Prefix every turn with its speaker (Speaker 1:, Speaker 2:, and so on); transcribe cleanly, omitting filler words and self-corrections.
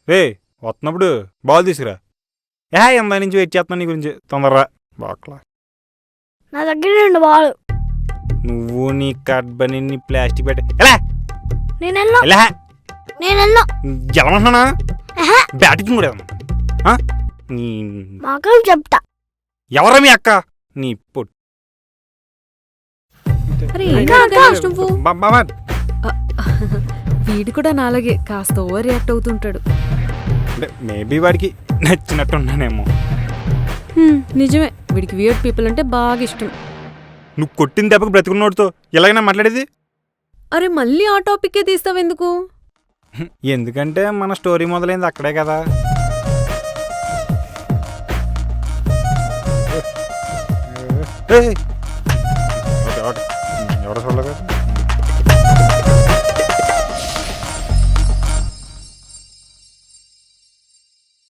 Speaker 1: రే వస్తున్నప్పుడు బాల్ తీసుకురా. ఎందా నుంచి వెయిట్ చేస్తున్నాను నీ గురించి, తొందరరా బాక్లా.
Speaker 2: నా దగ్గర 2 బాల్.
Speaker 1: నువ్వు నీ కట్ బని నీ ప్లాస్టిక్ పెట్ట ఎలా
Speaker 2: నేనెళ్ళను.
Speaker 1: ఎలా
Speaker 2: నేనెళ్ళను.
Speaker 1: ఎలమంటున్నా బ్యాటింగ్ కూడా నీ
Speaker 2: మా అక్కకి చెప్తా.
Speaker 1: ఎవరా మీ అక్క? నీ పొట్టు
Speaker 3: వీడు కూడా నాలాగే కాస్త ఓవర్ రియాక్ట్ అవుతుంటాడు.
Speaker 1: మేబీ వాడికి నచ్చినట్టున్నానేమో.
Speaker 3: నిజమే, వీడికి వియర్డ్ పీపుల్ అంటే బాగా ఇష్టం.
Speaker 1: నువ్వు కొట్టిన దెబ్బకు బ్రతుకున్నోడితో ఎలాగైనా మాట్లాడేది?
Speaker 3: అరే మళ్ళీ ఆ టాపిక్కే తీస్తావెందుకు?
Speaker 1: ఎందుకంటే మన స్టోరీ మొదలైంది అక్కడే కదా. ఎవడ చూడలేదు